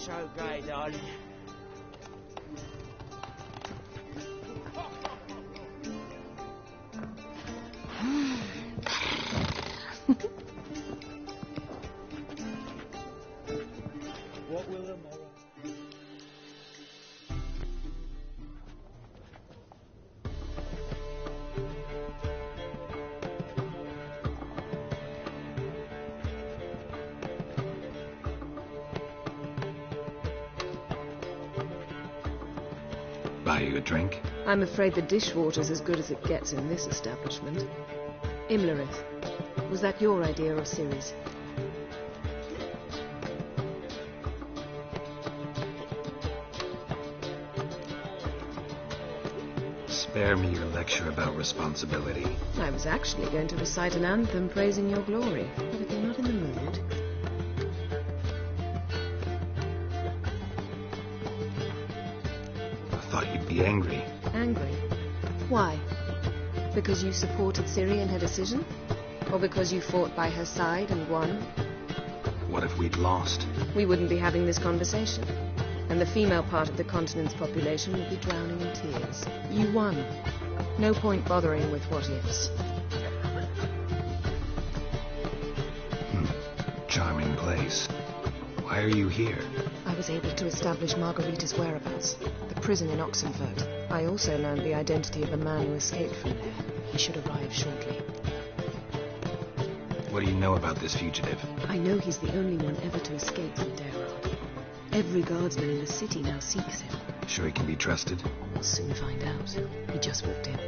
so gay, darling. What will the morrow? Buy you a drink? I'm afraid the dishwater's as good as it gets in this establishment. Imlerith, was that your idea or Ciri's? Spare me your lecture about responsibility. I was actually going to recite an anthem praising your glory, but if you're not in the mood... I thought you'd be angry. Angry? Why? Because you supported Ciri in her decision? Or because you fought by her side and won? What if we'd lost? We wouldn't be having this conversation. And the female part of the continent's population would be drowning in tears. You won. No point bothering with what-ifs. Charming place. Why are you here? I was able to establish Margarita's whereabouts. The prison in Oxenfurt. I also learned the identity of a man who escaped from there. He should arrive shortly. What do you know about this fugitive? I know he's the only one ever to escape from Daerard. Every guardsman in the city now seeks him. Sure he can be trusted? We'll soon find out. He just walked in.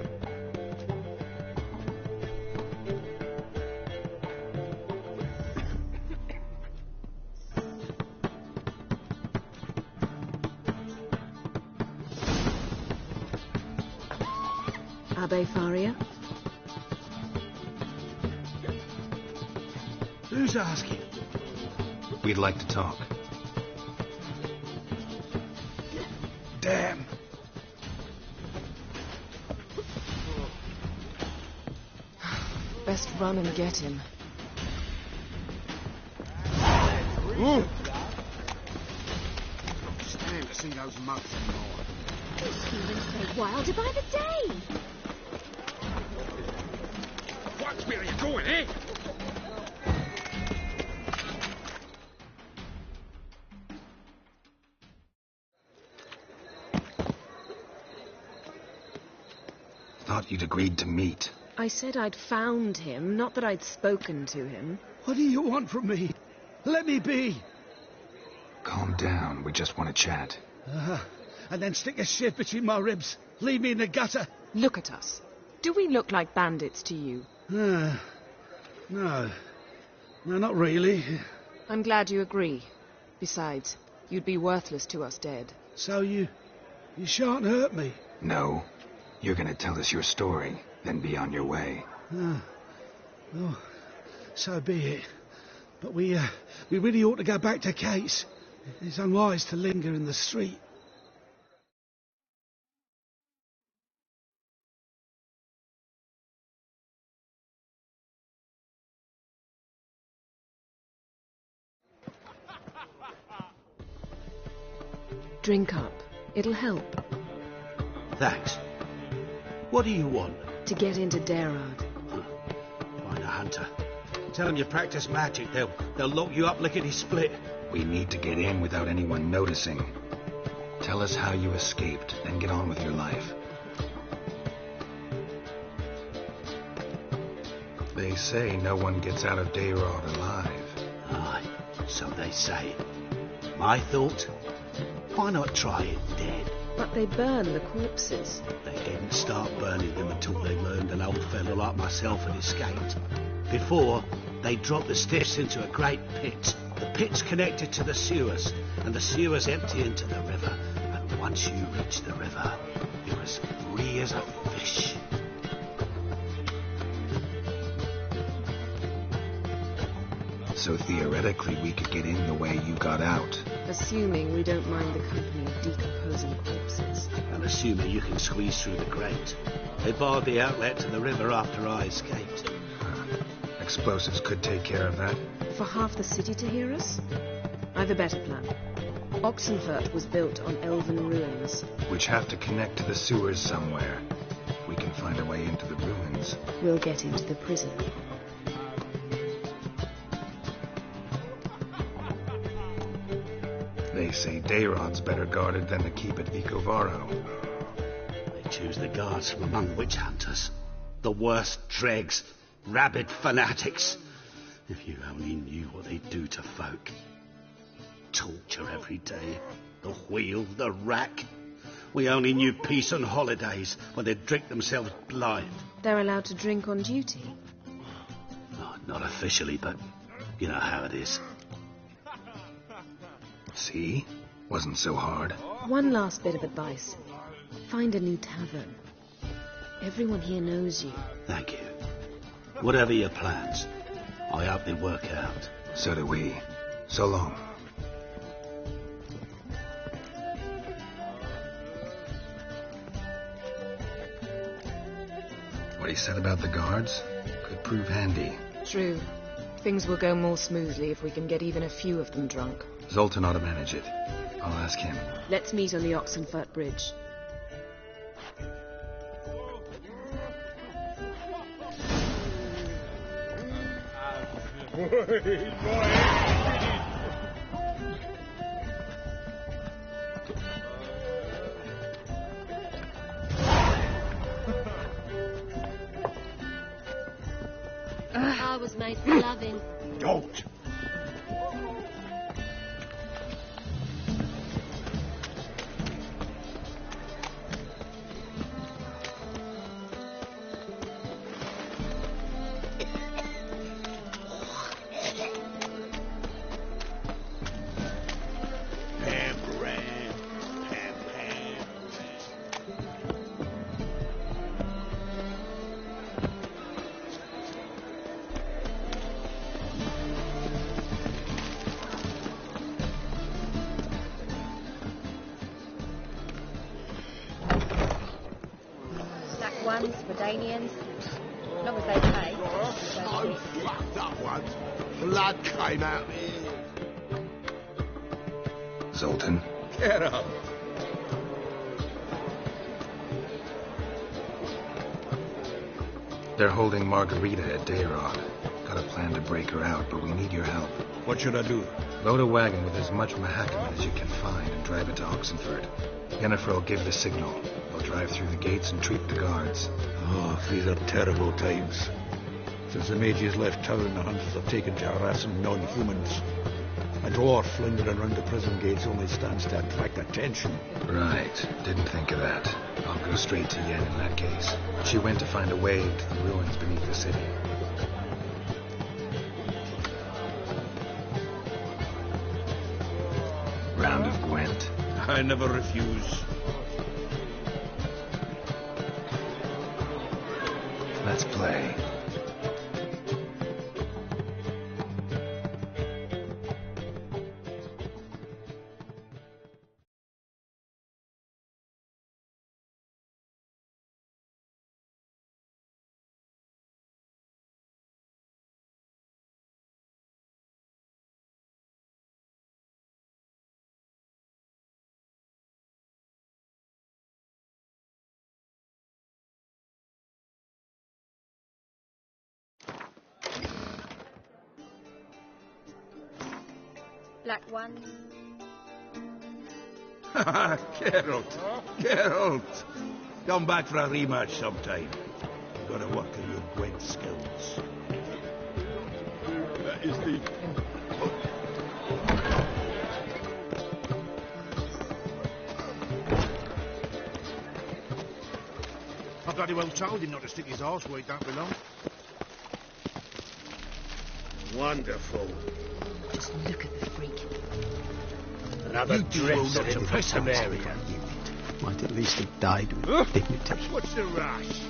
Abbe Faria? Who's asking? We'd like to talk. Damn. Best run and get him. Stand to see those mugs anymore. These humans go wilder by the day. Watch where you're going, eh? Thought you'd agreed to meet. I said I'd found him, not that I'd spoken to him. What do you want from me? Let me be. Calm down. We just want to chat. And then stick a shiv between my ribs. Leave me in the gutter. Look at us. Do we look like bandits to you? No. No, not really. I'm glad you agree. Besides, you'd be worthless to us dead. So you shan't hurt me. No. You're gonna tell us your story, then be on your way. Oh, so be it. But we really ought to go back to Kate's. It's unwise to linger in the street. Drink up. It'll help. Thanks. What do you want? To get into Daerard. Find a hunter. Tell them you practice magic. They'll lock you up lickety-split. We need to get in without anyone noticing. Tell us how you escaped, then get on with your life. They say no one gets out of Daerard alive. Aye, so they say. My thought? Why not try it dead? But they burn the corpses. They didn't start burning them until they learned an old fellow like myself had escaped. Before, they dropped the stiffs into a great pit. The pit's connected to the sewers, and the sewers empty into the river. And once you reach the river, you're as free as a fish. So theoretically we could get in the way you got out. Assuming we don't mind the company of decomposing corpses. And assuming you can squeeze through the grate. They barred the outlet to the river after I escaped. Explosives could take care of that. For half the city to hear us? I've a better plan. Oxenfurt was built on elven ruins. Which have to connect to the sewers somewhere. We can find a way into the ruins. We'll get into the prison. They say Dayrod's better guarded than the keep at Vicovaro. They choose the guards from among witch hunters. The worst dregs, rabid fanatics. If you only knew what they do to folk. Torture every day. The wheel, the rack. We only knew peace on holidays when they'd drink themselves blind. They're allowed to drink on duty. Oh, not officially, but you know how it is. See? Wasn't so hard. One last bit of advice. Find a new tavern. Everyone here knows you. Thank you. Whatever your plans, I hope they work out. So do we. So long. What he said about the guards could prove handy. True. Things will go more smoothly if we can get even a few of them drunk. Zoltan ought to manage it. I'll ask him. Let's meet on the Oxenfurt Bridge. I was made for loving. Don't! Ones, Redanians, as long as they pay. Oh, fuck that one. Blood came out here. Zoltan? Get up. They're holding Margarita at Dayrod. Got a plan to break her out, but we need your help. What should I do? Load a wagon with as much Mahakaman as you can find and drive it to Oxenfurt. Yennefer will give the signal. They'll drive through the gates and treat the guards. Oh, these are terrible times. Since the mages left town, the hunters have taken to harassing non-humans. A dwarf lingering around the prison gates only stands to attract attention. Right. Didn't think of that. I'll go straight to Yen in that case. She went to find a way to the ruins beneath the city. Round of Gwent. I never refuse. Let's play. Black ones. Geralt. Geralt. Come back for a rematch sometime. You've got to work on your Gwent skills. That is the... I bloody well told him not to stick his arse where it don't belong. Wonderful. Just look at the freak. Another dress in the custom area. Might at least have died with dignity. What's the rush?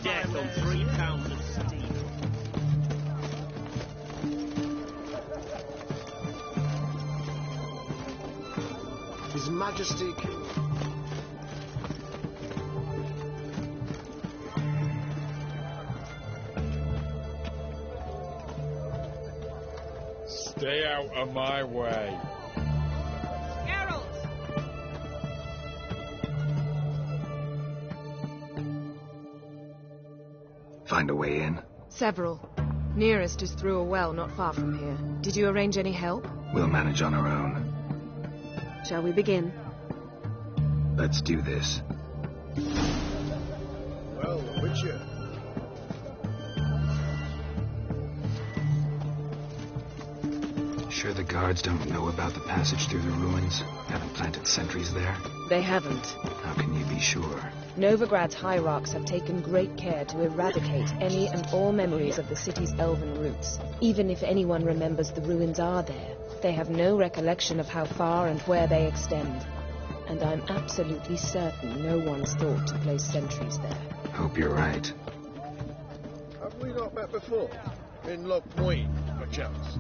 death on 3 pounds of steel. His Majesty King. Stay out of my way. Find a way in? Several. Nearest is through a well not far from here. Did you arrange any help? We'll manage on our own. Shall we begin? Let's do this. Well, Witcher. Sure the guards don't know about the passage through the ruins? Haven't planted sentries there? They haven't. How can you be sure? Novigrad's hierarchs have taken great care to eradicate any and all memories of the city's elven roots. Even if anyone remembers the ruins are there, they have no recollection of how far and where they extend. And I'm absolutely certain no one's thought to place sentries there. Hope you're right. Have we not met before? In Lochmoyne, perchance?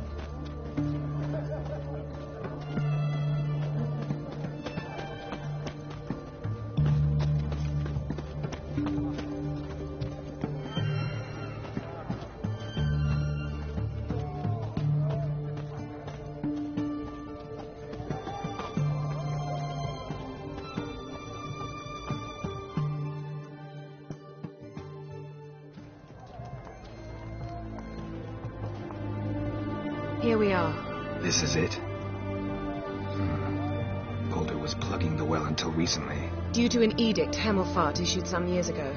Here we are. This is it? Boulder was plugging the well until recently. Due to an edict Hemelfart issued some years ago.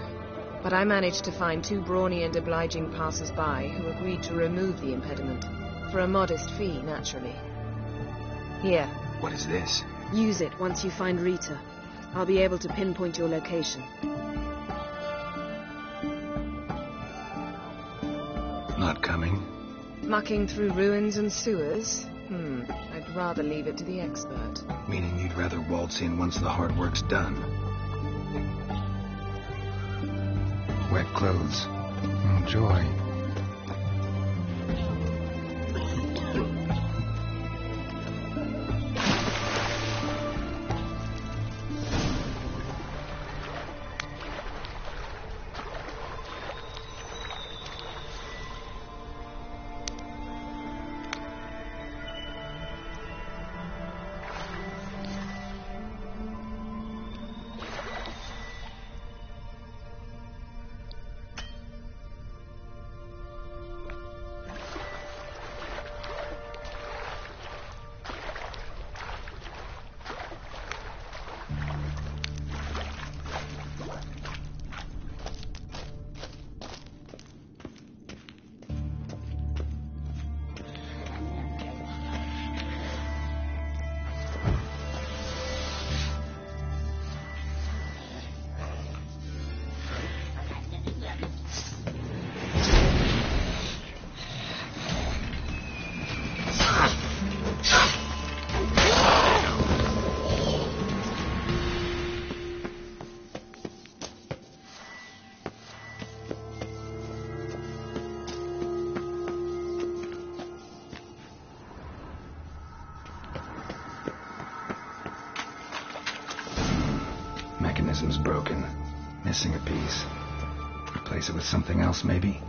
But I managed to find 2 brawny and obliging passers-by who agreed to remove the impediment. For a modest fee, naturally. Here. What is this? Use it once you find Rita. I'll be able to pinpoint your location. Not coming? Mucking through ruins and sewers? I'd rather leave it to the expert. Meaning you'd rather waltz in once the hard work's done. Wet clothes. Oh, joy. Mechanism's broken. Missing a piece. Replace it with something else, maybe?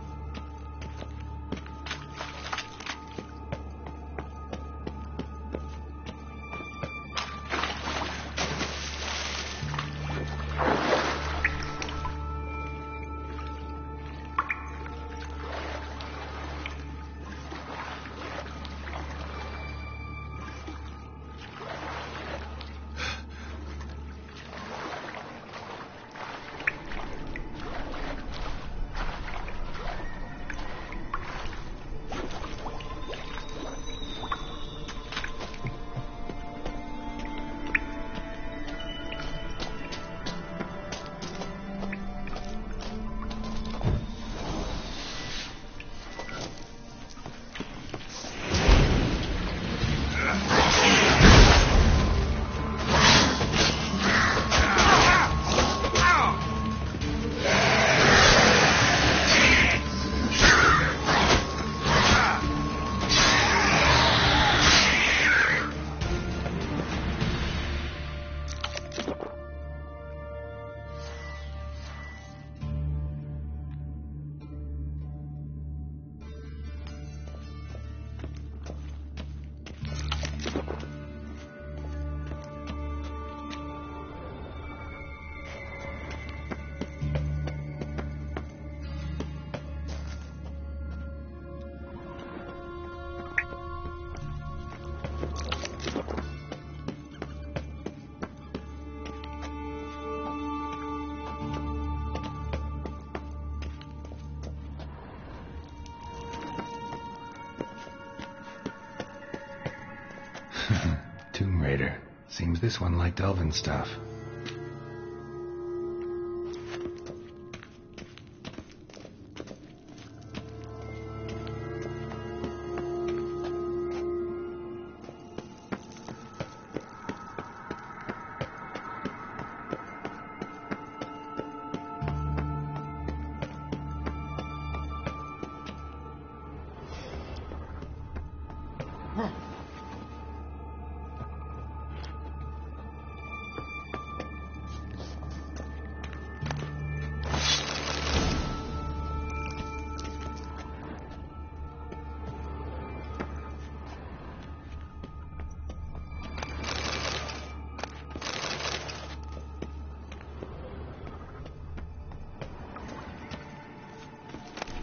operator. Seems this one liked elven stuff.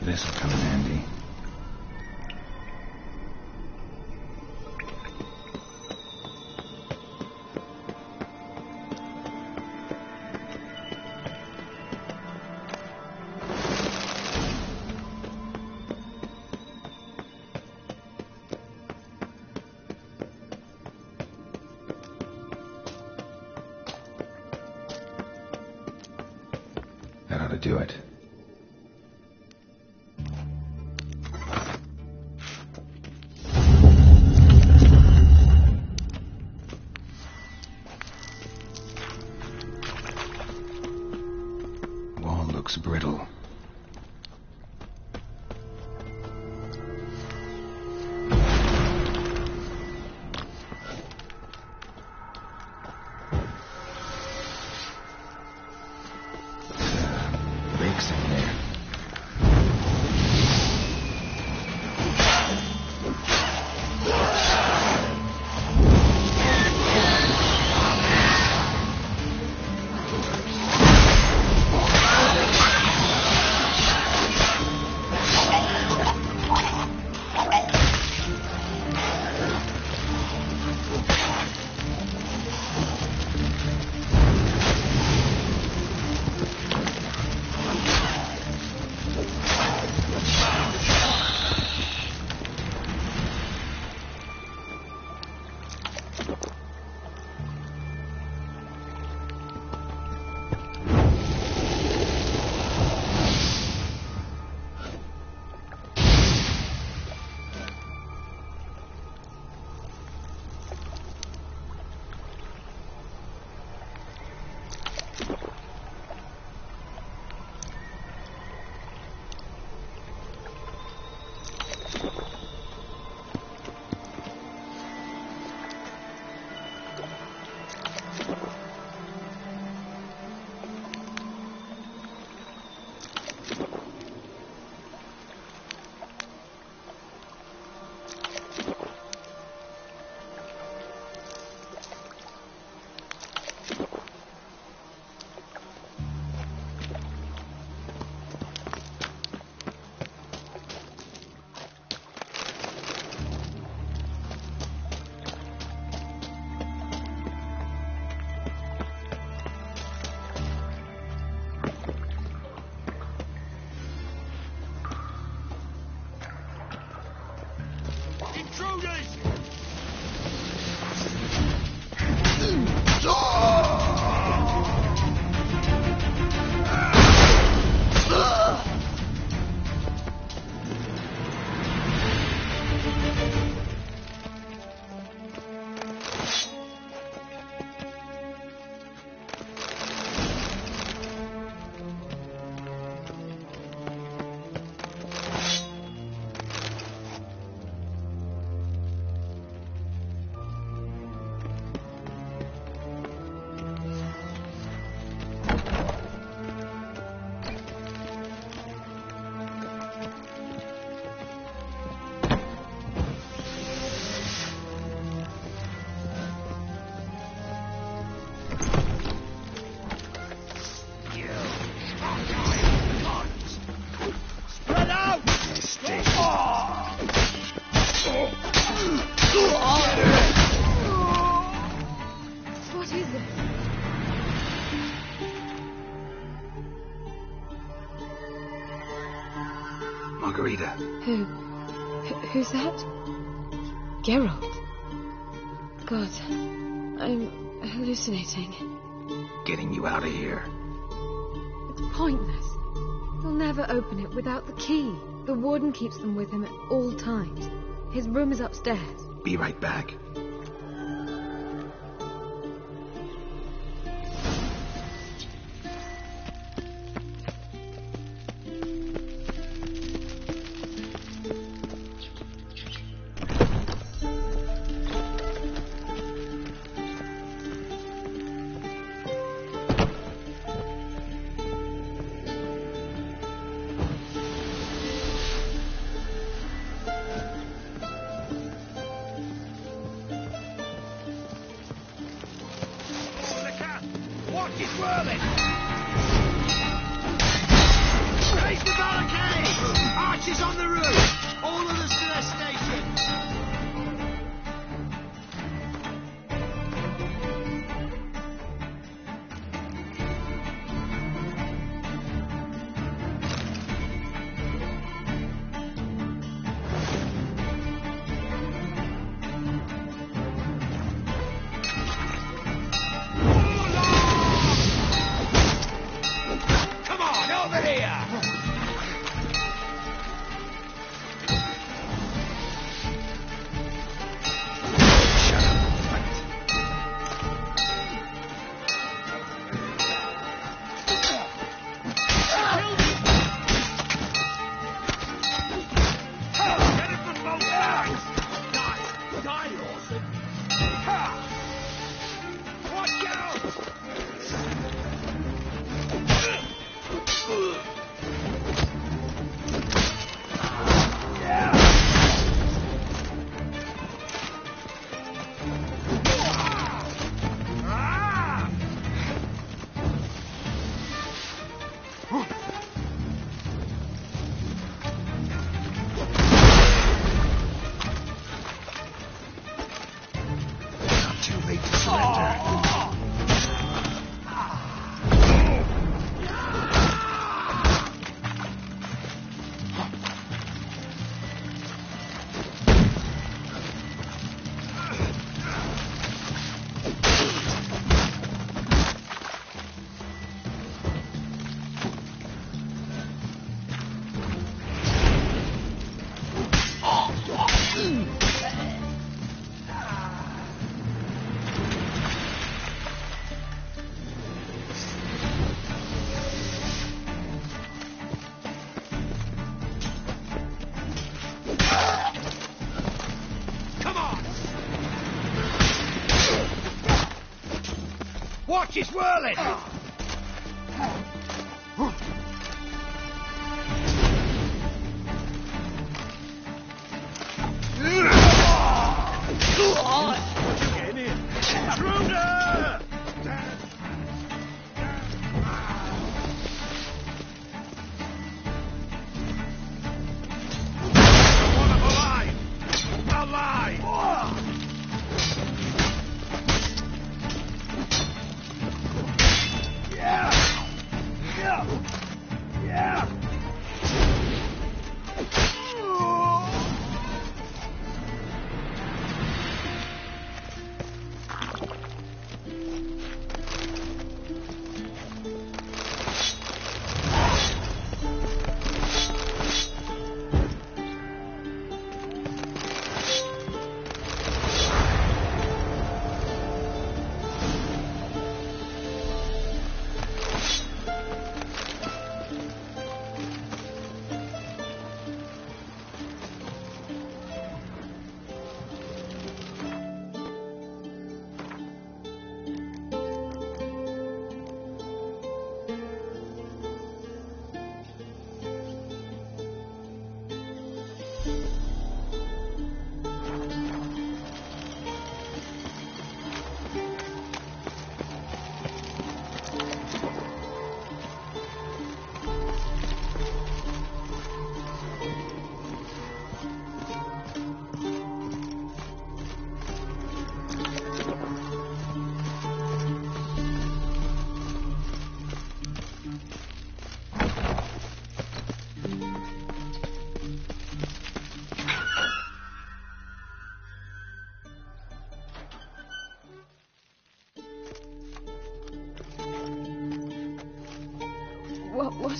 This'll come in handy. That ought to do it. Looks brittle. Leaks in there. Margarita. Who's that? Geralt. God, I'm hallucinating. Getting you out of here. It's pointless. He'll never open it without the key. The warden keeps them with him at all times. His room is upstairs. Be right back. Watch, it's whirling! Get in! Intruder!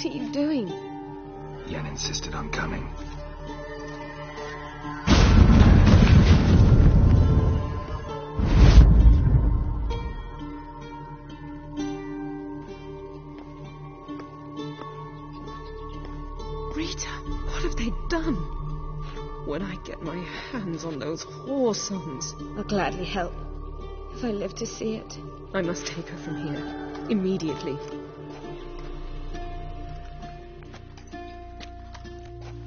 What are you doing? Yen insisted on coming. Rita, what have they done? When I get my hands on those whoresons... I'll gladly help, if I live to see it. I must take her from here, immediately.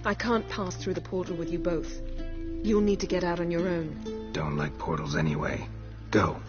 I can't pass through the portal with you both. You'll need to get out on your own. Don't like portals anyway. Go.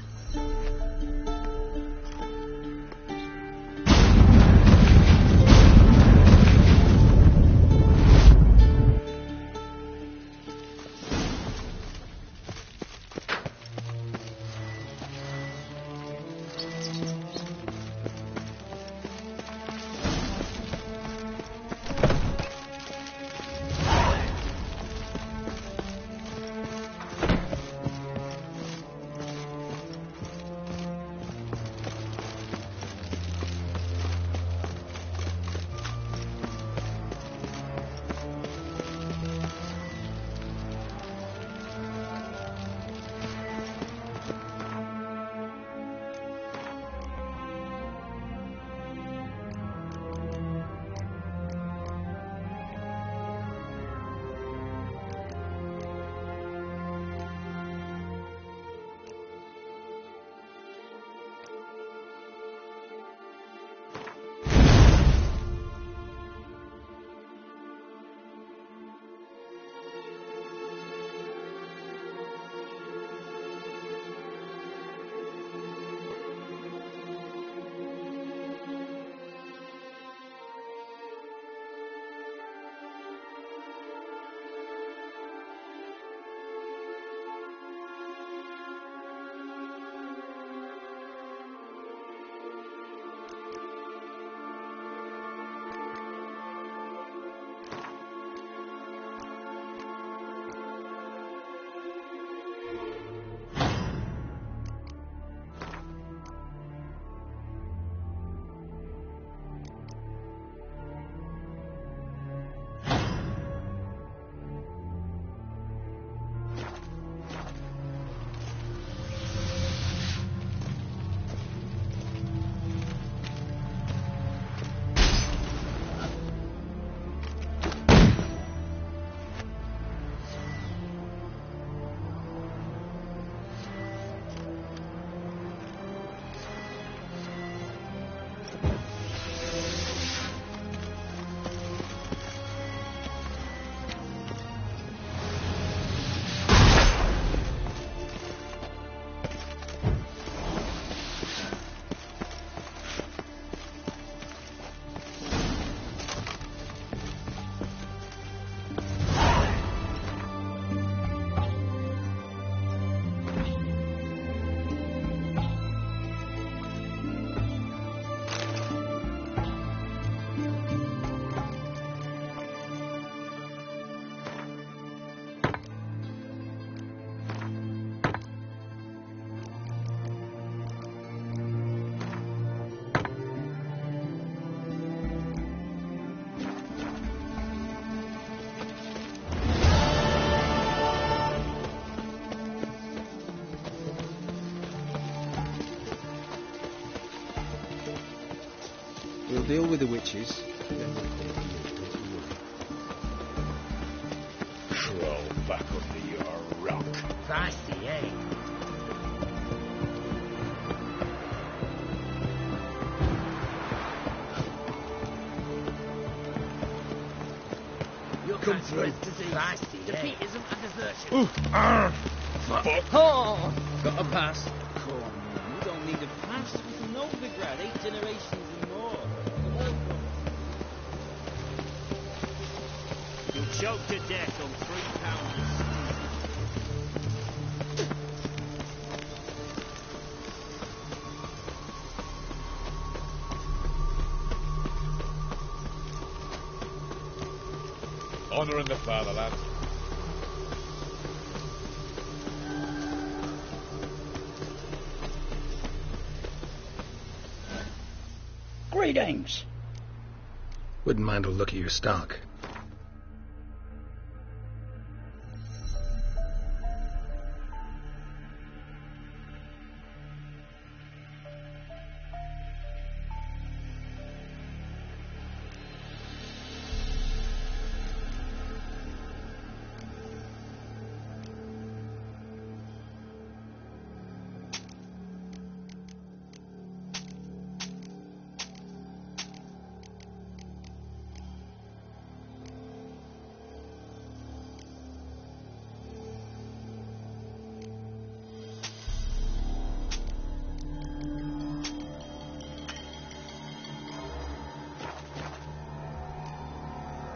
We'll deal with the witches. Crawl back under your rock. Feisty, eh? Your Come through. Feisty, defeatism and desertion. Ooh, arr, fuck. Oh! Got a pass. Come on, we don't need a pass. We can know the grad 8 generations and more. You'll choke to death on 3 pounds. Honour in the fatherland. Greetings. Wouldn't mind a look at your stock.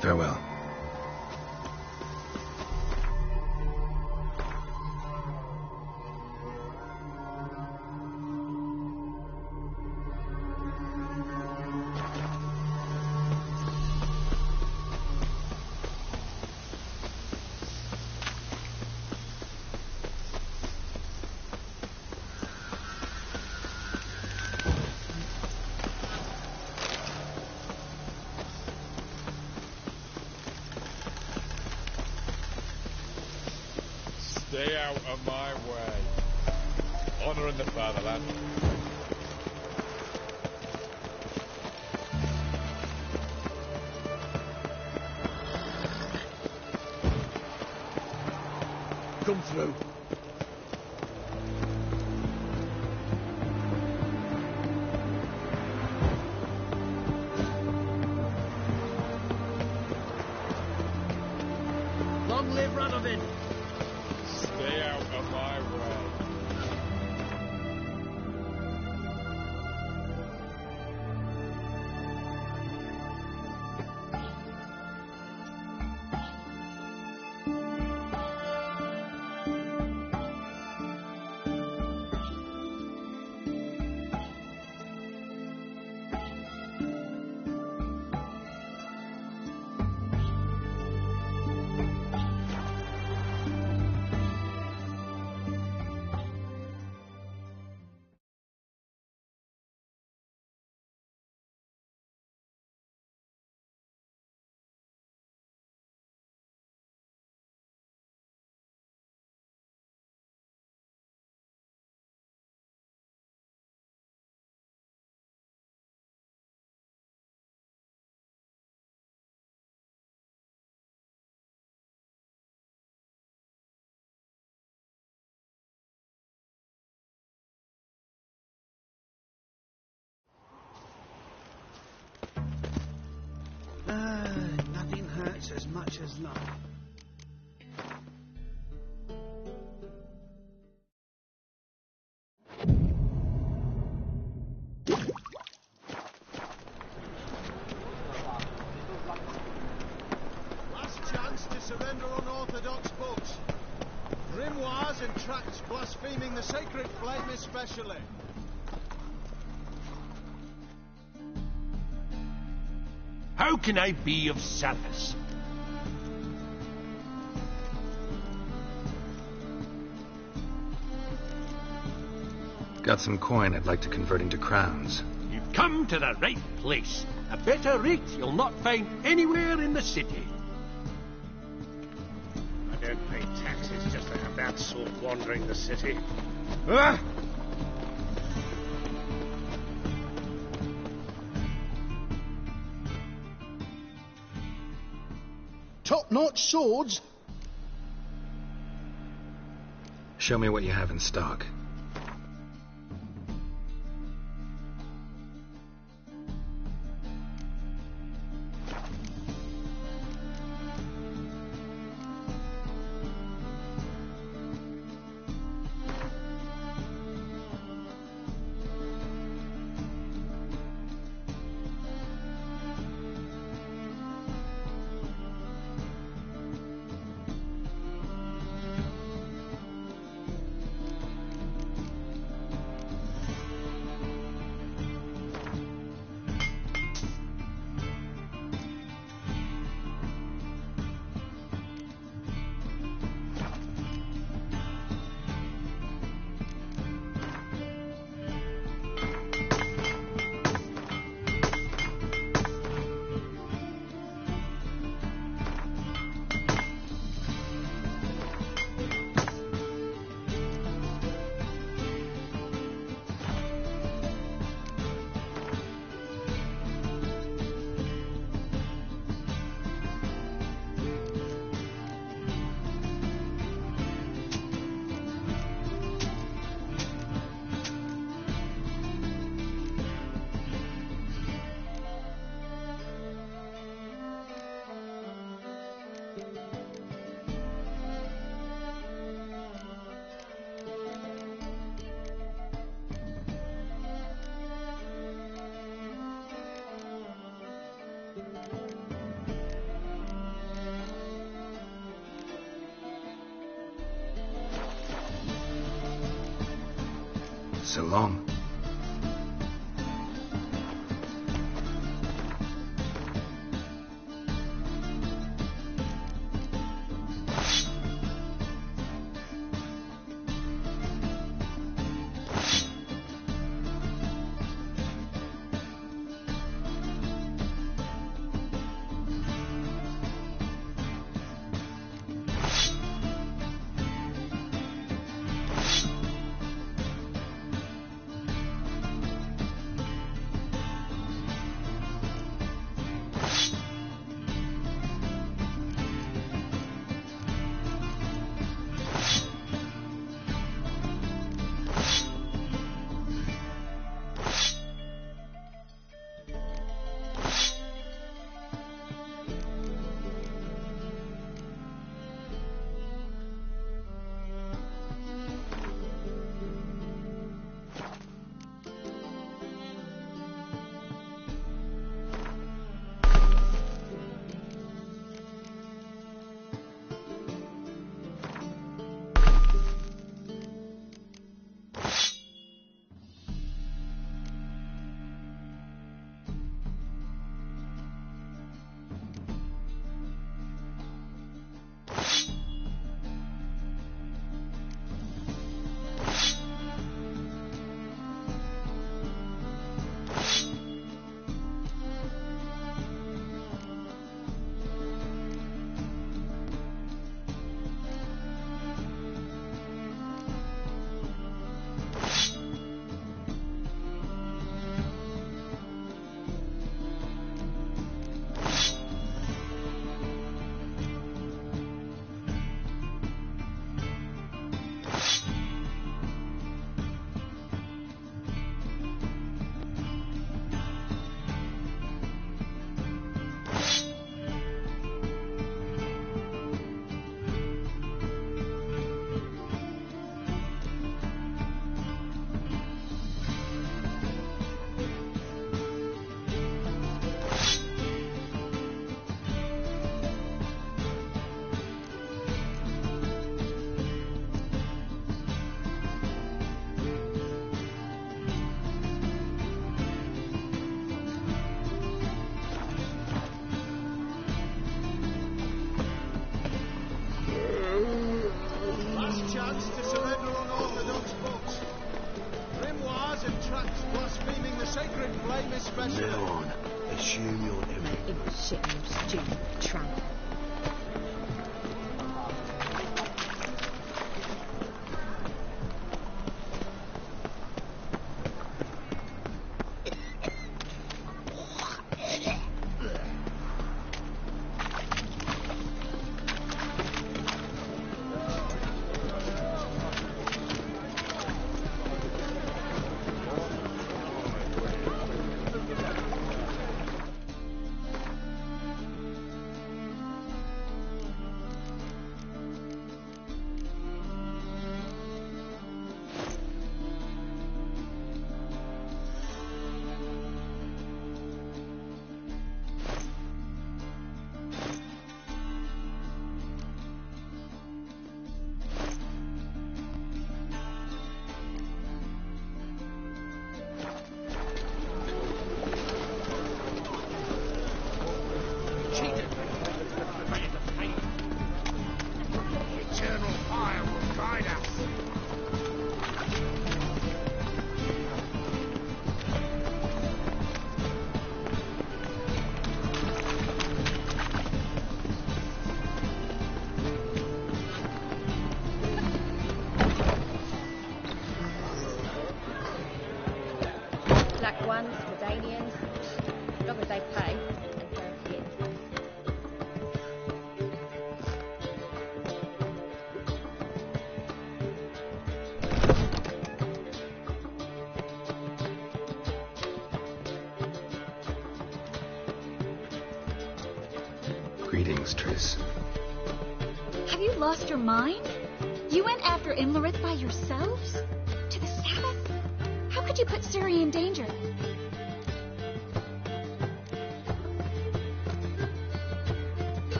Farewell. Stay out of my way. Honouring the fatherland. Come through. Long live Radovid! Stay out of my way. Nothing hurts as much as love. Last chance to surrender unorthodox books. Grimoires and tracts blaspheming the sacred flame especially. How can I be of service? Got some coin I'd like to convert into crowns. You've come to the right place. A better rate you'll not find anywhere in the city. I don't pay taxes just to have that sort wandering the city. Ah! Top-notch swords? Show me what you have in stock. So long. Now on, assume you're Emmy. Shit, you stupid tramp. Black ones, Medanians, as long as they pay, they go in. Greetings, Triss. you lost your mind? You went after Imlerith by yourselves? To the Sabbath? How could you put Ciri in danger?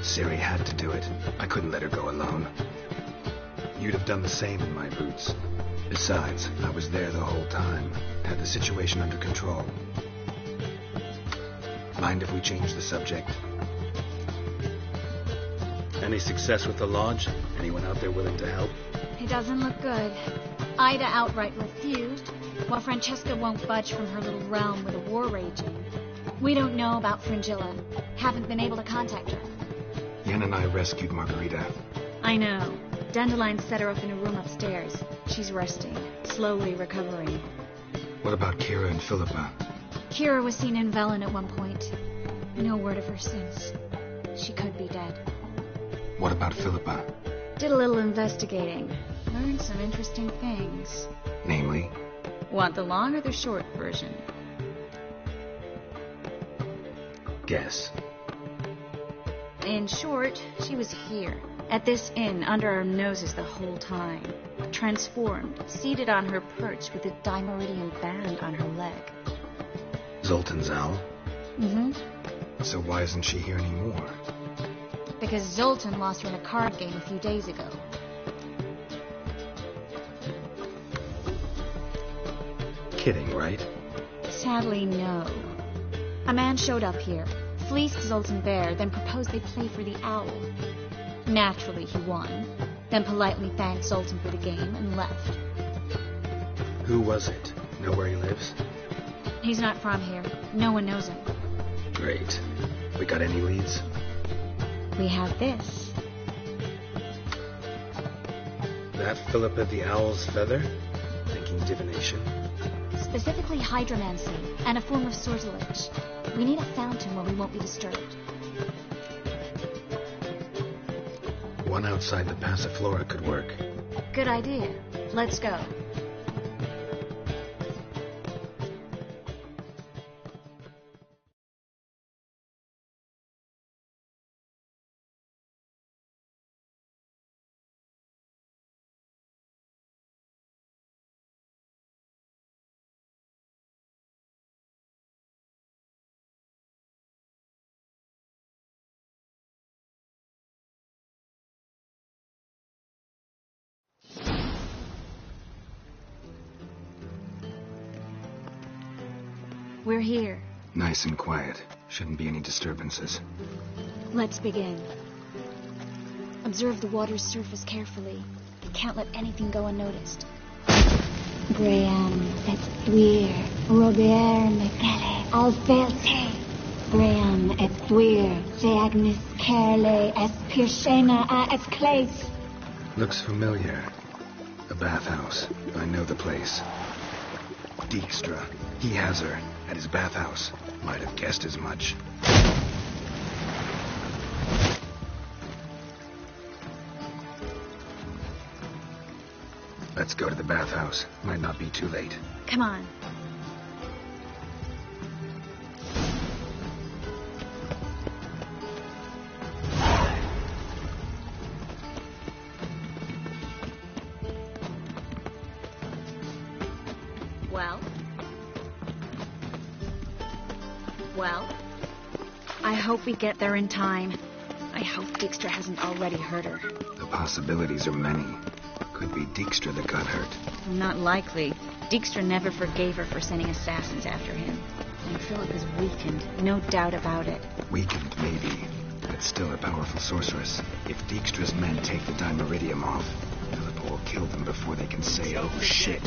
Ciri had to do it. I couldn't let her go alone. You'd have done the same in my boots. Besides, I was there the whole time. Had the situation under control. Mind if we change the subject? Any success with the lodge? Anyone out there willing to help? It doesn't look good. Ida outright refused, while Francesca won't budge from her little realm with a war raging. We don't know about Fringilla. Haven't been able to contact her. Yen and I rescued Margarita. I know. Dandelion set her up in a room upstairs. She's resting, slowly recovering. What about Kira and Philippa? Kira was seen in Velen at one point. No word of her since. She could be dead. What about Philippa? Did a little investigating. Learned some interesting things. Namely? Want the long or the short version? Guess. In short, she was here, at this inn, under our noses the whole time. Transformed, seated on her perch with a dimeridian band on her leg. Zoltan's owl? Mm-hmm. So why isn't she here anymore? Because Zoltan lost her in a card game a few days ago. Kidding, right? Sadly, no. A man showed up here, fleeced Zoltan bare, then proposed they play for the owl. Naturally, he won, then politely thanked Zoltan for the game and left. Who was it? Know where he lives? He's not from here. No one knows him. Great. We got any leads? We have this. That Philippa the Owl's feather? Thinking divination? Specifically hydromancy, and a form of sortilege. We need a fountain where we won't be disturbed. One outside the Passiflora could work. Good idea. Let's go. We're here. Nice and quiet. Shouldn't be any disturbances. Let's begin. Observe the water's surface carefully. Can't let anything go unnoticed. Graham, et thuir, Robert Mekele, Alfelte. Graham, et thuir, Seagnis Kerle, es Pirshena, a es Clace. Looks familiar. A bathhouse. I know the place. Dijkstra. He has her. At his bathhouse. Might have guessed as much. Let's go to the bathhouse. Might not be too late. Come on. Well, I hope we get there in time. I hope Dijkstra hasn't already hurt her. The possibilities are many. Could be Dijkstra that got hurt. Not likely. Dijkstra never forgave her for sending assassins after him. And Philip is weakened, no doubt about it. Weakened, maybe. But still a powerful sorceress. If Dijkstra's men take the Dimeridium off, Philippa will kill them before they can say, oh shit.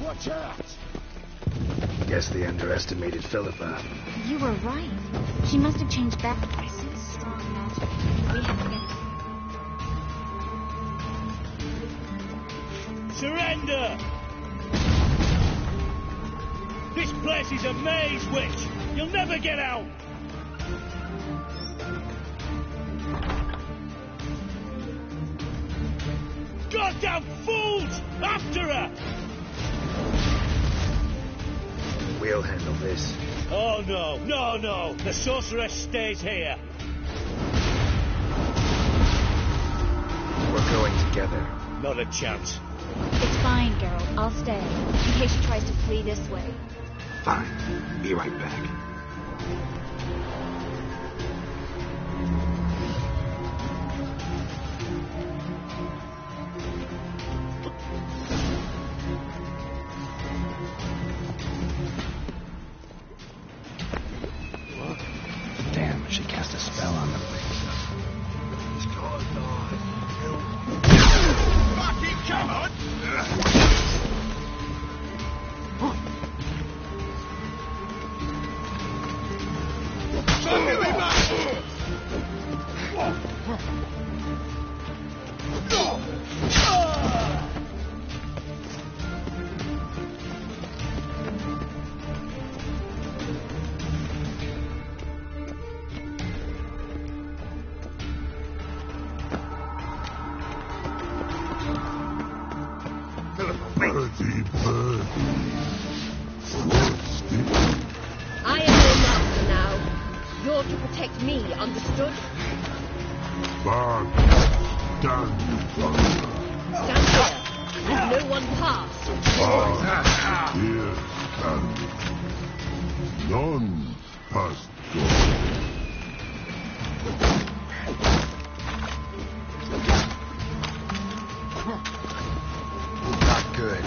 Watch out! Guess they underestimated Philippa. You were right. She must have changed back. I sense strong magic. We have to get... Surrender! This place is a maze, witch! You'll never get out! Goddamn fools! After her! We'll handle this. Oh, no, no, no. The sorceress stays here. We're going together. Not a chance. It's fine, Geralt. I'll stay, in case she tries to flee this way. Fine. Be right back. Damn, she cast a spell on them. Fucking come on! I am your master now. You're to protect me, understood? Done. Stand here. Let no one pass. Here can none pass go. Not good.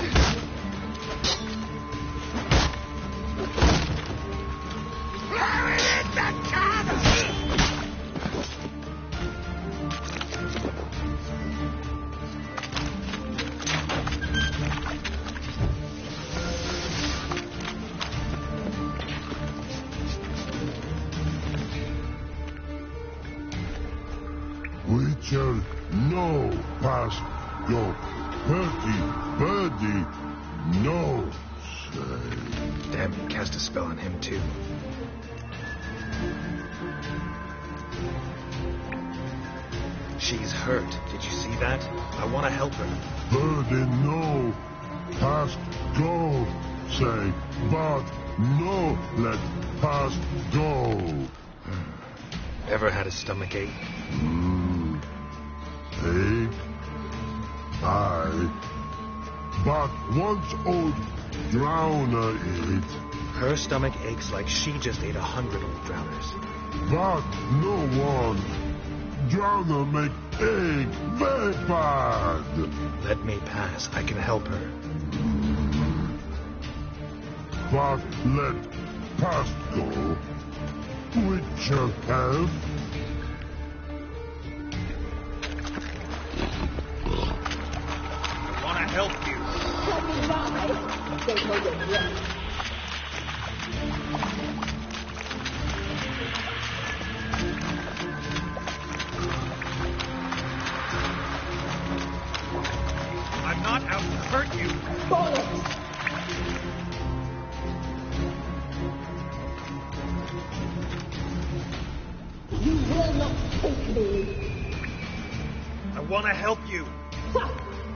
Witcher, no pass go. Birdie, no say. Damn, cast a spell on him too. She's hurt. Did you see that? I want to help her. Birdie, no pass go. Say, but no let pass go. Ever had a stomach ache? Ache? Aye. But once old drowner ate. Her stomach aches like she just ate 100 old drowners. But no one. Drowner make ache very bad. Let me pass. I can help her. But let past go. Witcher help. I want to help you. Let me lie. Don't hold your breath. I'm not out to hurt you. Bollocks! You will not take me. I want to help you. Ha!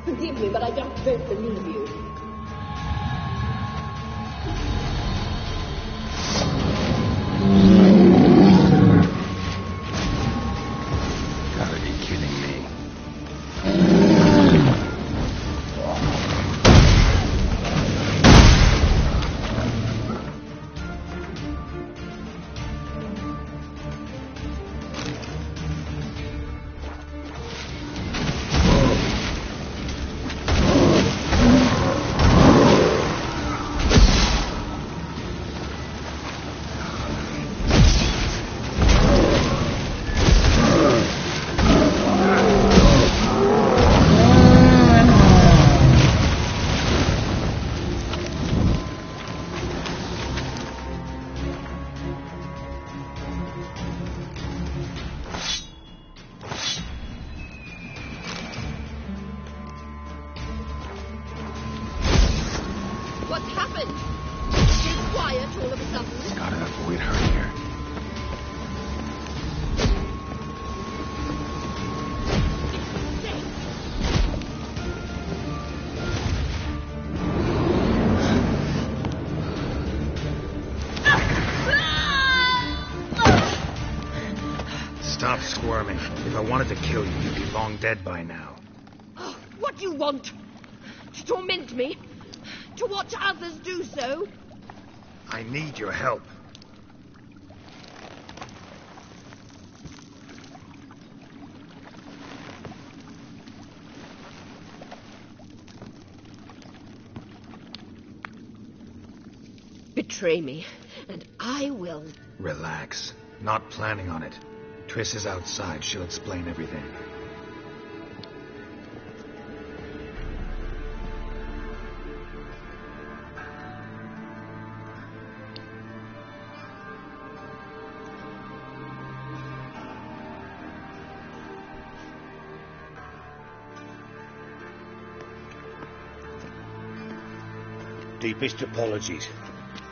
Forgive me, but I just don't believe you. Gotta be kidding me. What happened? She's quiet all of a sudden. Gotta avoid her here. squirming. If I wanted to kill you, you'd be long dead by now. Oh, what do you want? To torment me? To watch others do so? I need your help. Betray me, and I will. Relax. Not planning on it. Triss is outside. She'll explain everything. Deepest apologies,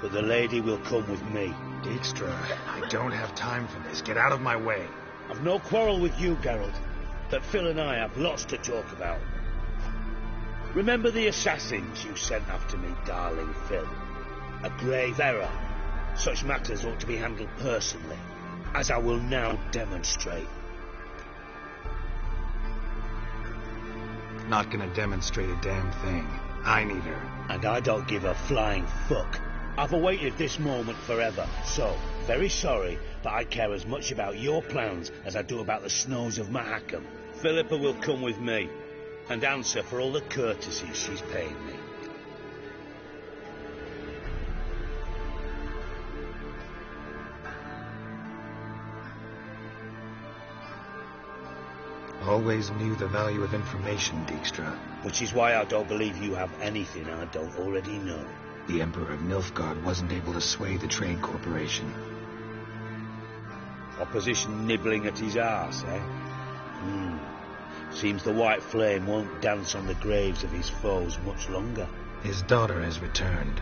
but the lady will come with me. Dijkstra, I don't have time for this. Get out of my way. I've no quarrel with you, Geralt, but Phil and I have lots to talk about. Remember the assassins you sent after me, darling Phil? A grave error. Such matters ought to be handled personally, as I will now demonstrate. Not gonna demonstrate a damn thing. I need her. And I don't give a flying fuck. I've awaited this moment forever, so, very sorry, but I care as much about your plans as I do about the snows of Mahakam. Philippa will come with me, and answer for all the courtesies she's paying me. Always knew the value of information, Dijkstra. Which is why I don't believe you have anything I don't already know. The Emperor of Nilfgaard wasn't able to sway the Trade Corporation. Opposition nibbling at his arse, eh? Seems the White Flame won't dance on the graves of his foes much longer. His daughter has returned.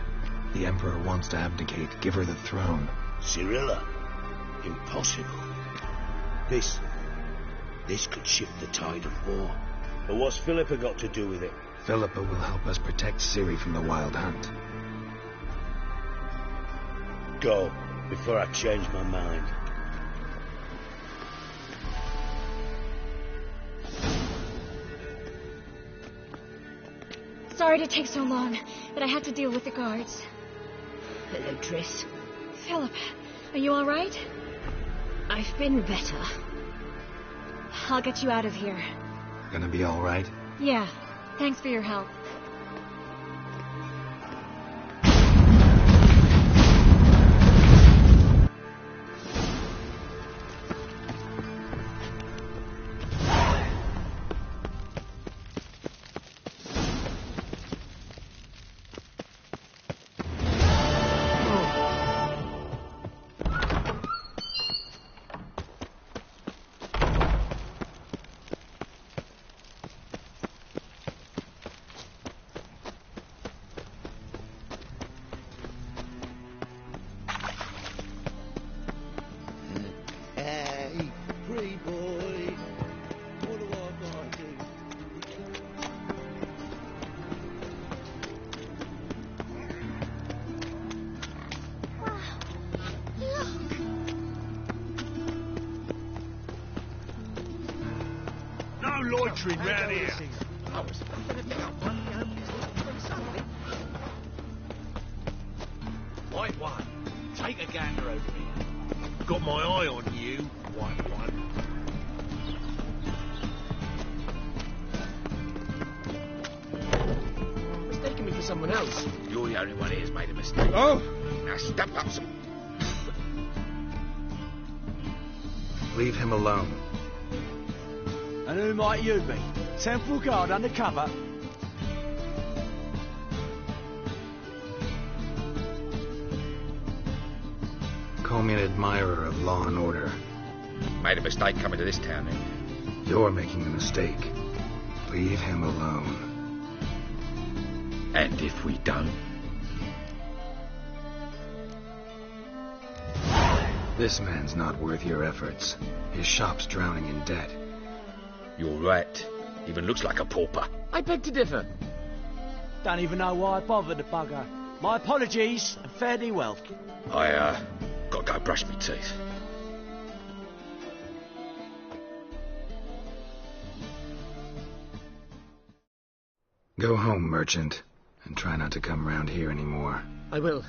The Emperor wants to abdicate, give her the throne. Cirilla? Impossible. This could shift the tide of war. But what's Philippa got to do with it? Philippa will help us protect Ciri from the Wild Hunt. Go, before I change my mind. Sorry to take so long, but I had to deal with the guards. Hello, Triss. Philip, are you all right? I've been better. I'll get you out of here. Gonna be all right? Yeah. Thanks for your help. Loitering round here. White one, take a gander over here. Got my eye on you, white one. Mistaking me for someone else. You're the only one who's made a mistake. Oh! Now step up some. Leave him alone. And who might you be? Temple Guard undercover? Call me an admirer of law and order. Made a mistake coming to this town, then. You're making the mistake. Leave him alone. And if we don't? This man's not worth your efforts. His shop's drowning in debt. You're right. Even looks like a pauper. I beg to differ. Don't even know why I bothered the bugger. My apologies, and fare thee well. I, gotta go brush my teeth. Go home, merchant, and try not to come round here anymore. I will.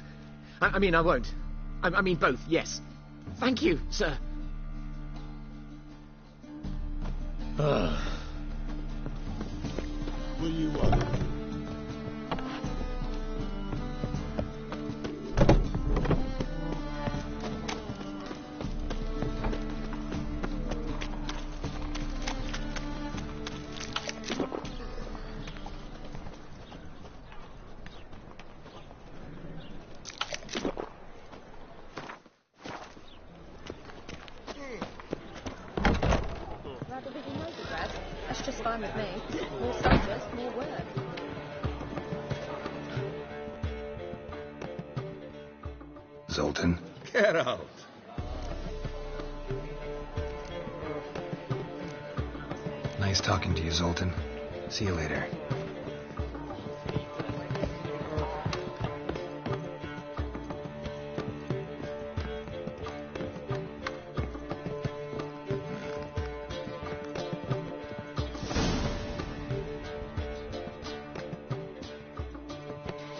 I mean, I won't. I mean both, yes. Thank you, sir. Will you, That's just fine with me. More soldiers, more work. Zoltan? Get out. Nice talking to you, Zoltan. See you later.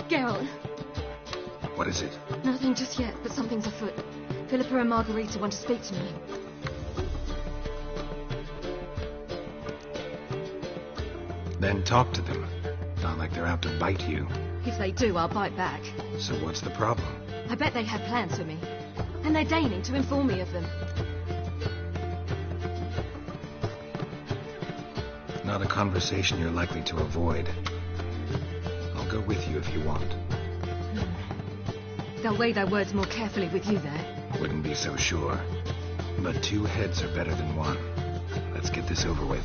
Geralt. What is it? Nothing just yet, but something's afoot. Philippa and Margarita want to speak to me. Then talk to them. Not like they're out to bite you. If they do, I'll bite back. So what's the problem? I bet they have plans for me. And they're deigning to inform me of them. Not a conversation you're likely to avoid. I'll go with you if you want. They'll weigh their words more carefully with you there. Wouldn't be so sure. But 2 heads are better than 1. Let's get this over with.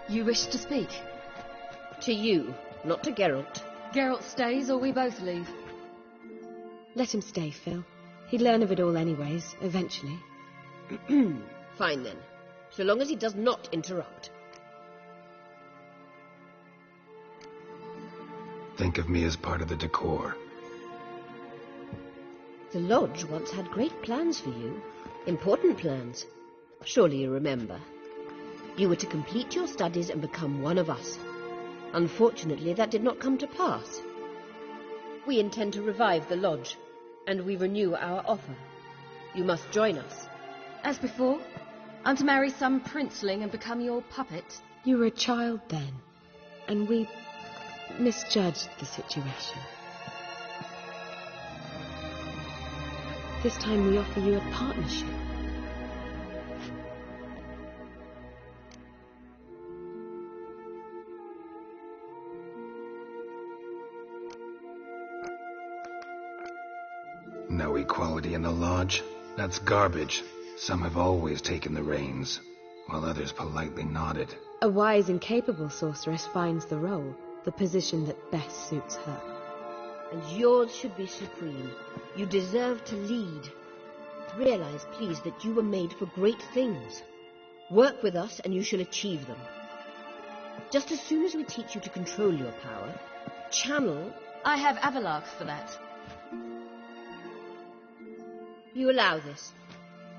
You wish to speak? To you, not to Geralt. Geralt stays or we both leave. Let him stay, Phil. He'd learn of it all anyways, eventually. Fine then. So long as he does not interrupt. Think of me as part of the decor. The Lodge once had great plans for you. Important plans. Surely you remember. You were to complete your studies and become one of us. Unfortunately, that did not come to pass. We intend to revive the Lodge, and we renew our offer. You must join us. As before, I'm to marry some princeling and become your puppet. You were a child then, and we misjudged the situation. This time we offer you a partnership. No equality in the Lodge? That's garbage. Some have always taken the reins, while others politely nodded. A wise and capable sorceress finds the role, the position that best suits her. And yours should be supreme. You deserve to lead. Realize, please, that you were made for great things. Work with us and you shall achieve them. Just as soon as we teach you to control your power, channel... I have Avalok for that. You allow this?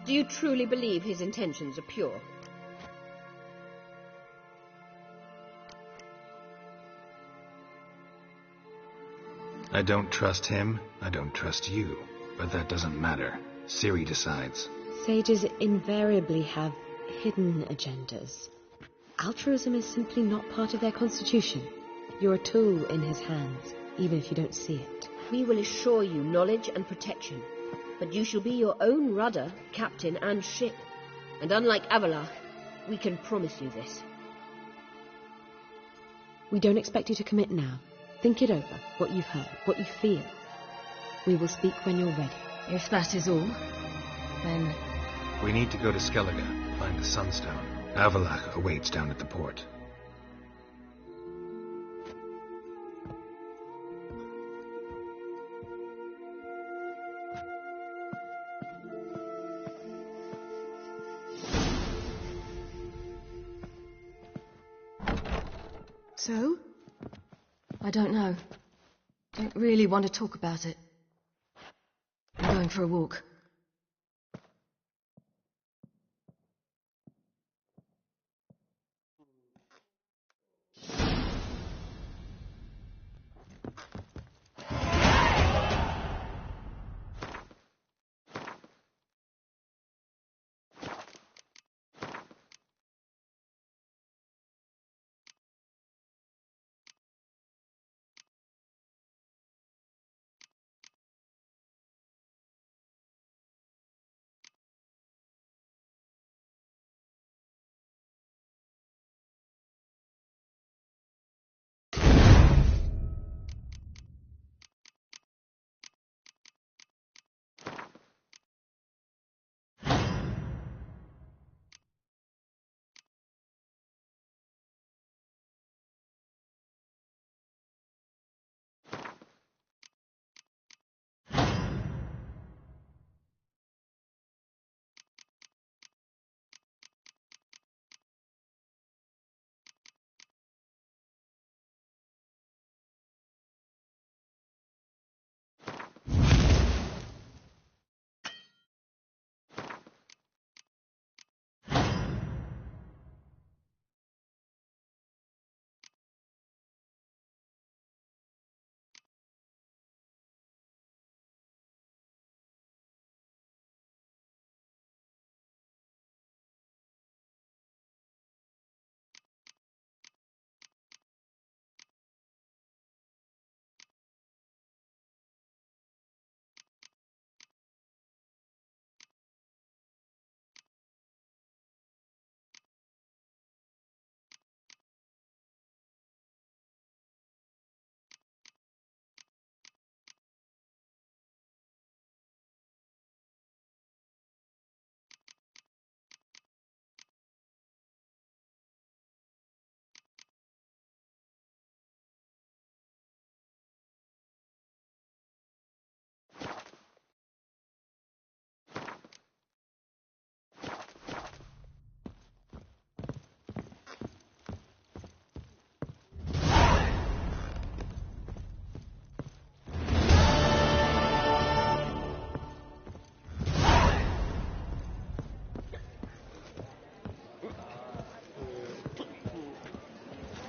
Do you truly believe his intentions are pure? I don't trust him, I don't trust you. But that doesn't matter. Ciri decides. Sages invariably have hidden agendas. Altruism is simply not part of their constitution. You're a tool in his hands, even if you don't see it. We will assure you knowledge and protection. But you shall be your own rudder, captain, and ship. And unlike Avalok, we can promise you this. We don't expect you to commit now. Think it over, what you've heard, what you feel. We will speak when you're ready. If that is all, then... We need to go to Skellige, find the Sunstone. Avalok awaits down at the port. So? I don't know. Don't really want to talk about it. I'm going going for a walk.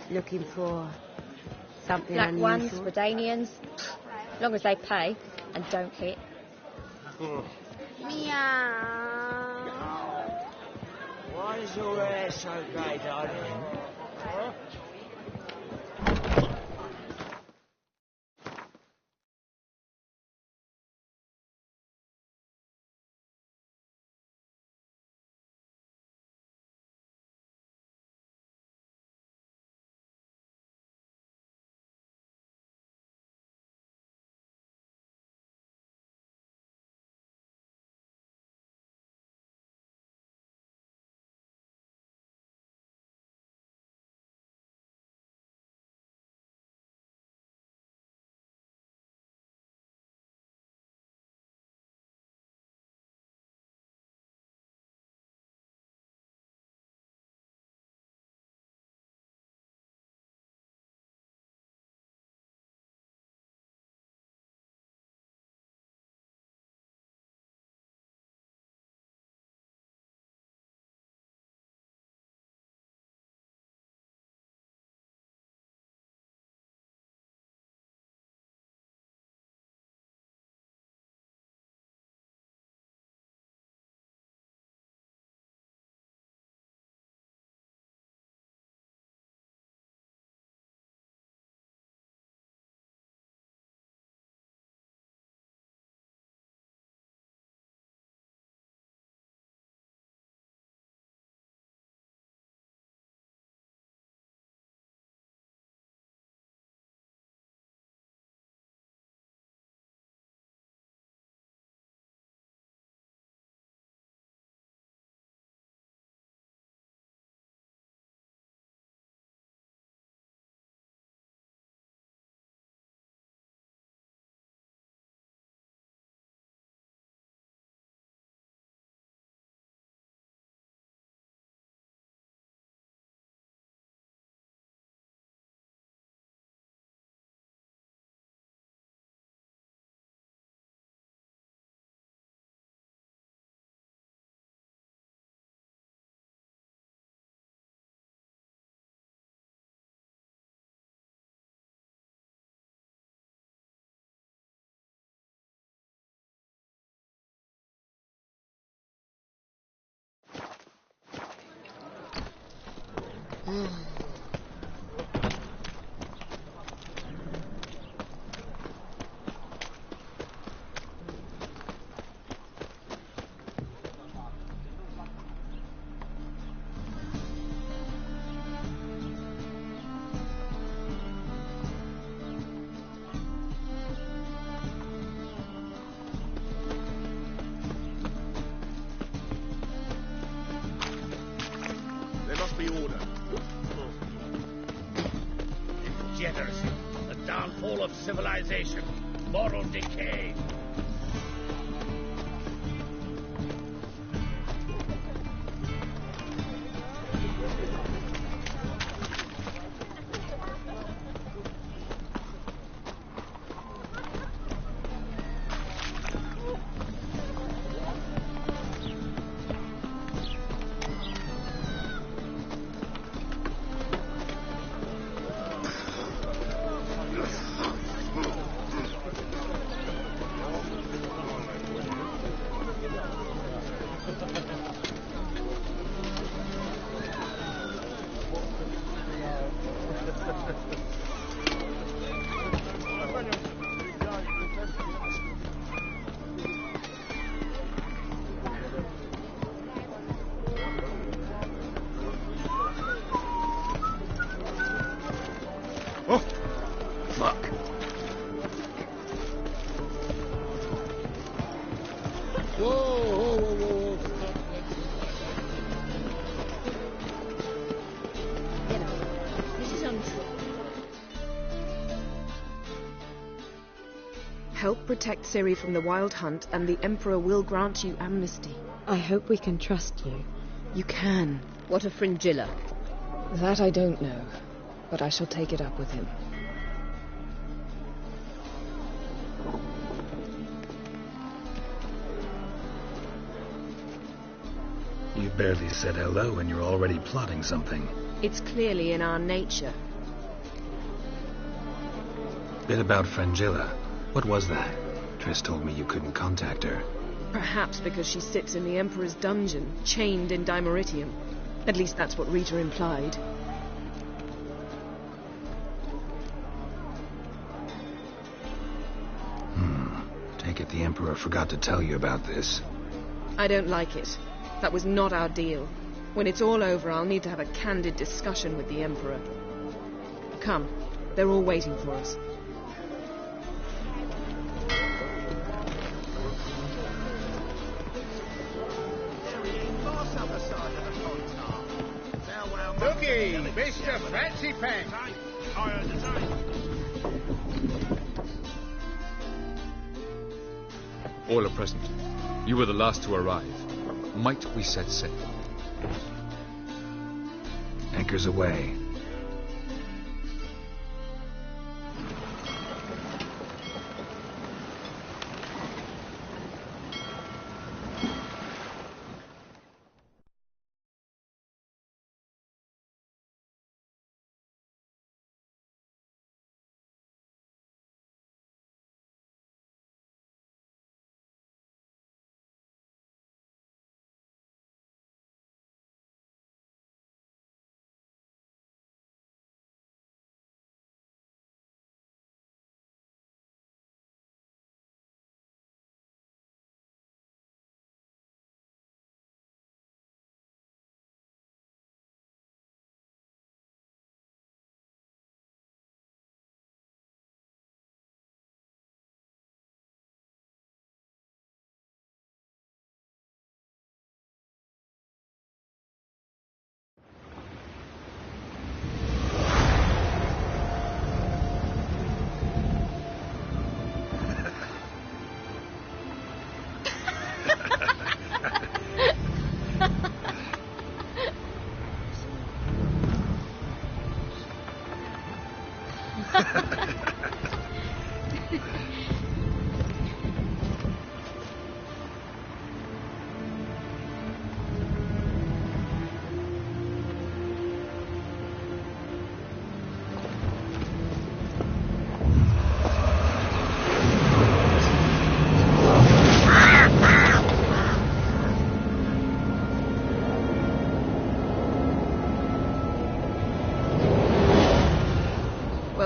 Looking for something Black unusual? ones, Redanians. As long as they pay and don't hit. Meow. Why is your hair so grey, darling? Be order. Degeneracy, the downfall of civilization, moral decay. Help protect Ciri from the Wild Hunt, and the Emperor will grant you amnesty. I hope we can trust you. You can. What of Fringilla? That I don't know, but I shall take it up with him. You barely said hello and you're already plotting something. It's clearly in our nature. Bit about Fringilla. What was that? Triss told me you couldn't contact her. Perhaps because she sits in the Emperor's dungeon, chained in Dimeritium. At least that's what Rita implied. Take it the Emperor forgot to tell you about this. I don't like it. That was not our deal. When it's all over, I'll need to have a candid discussion with the Emperor. Come, they're all waiting for us. Looky, Mr. Fancy Pants. All are present. You were the last to arrive. Might we set sail? Anchors away.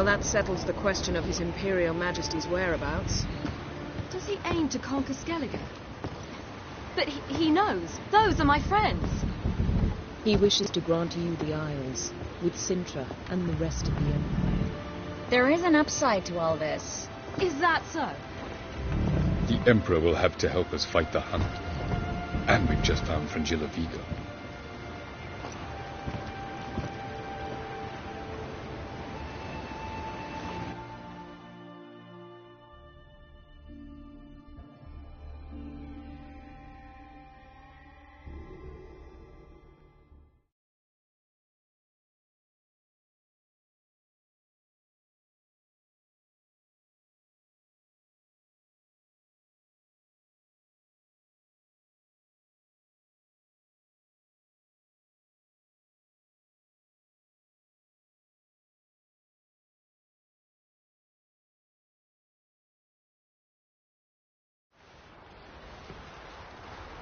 Well, that settles the question of His Imperial Majesty's whereabouts. Does he aim to conquer Skellige? But he knows. Those are my friends. He wishes to grant you the Isles, with Sintra and the rest of the Empire. There is an upside to all this. Is that so? The Emperor will have to help us fight the Hunt. And we've just found Fringilla Vigo.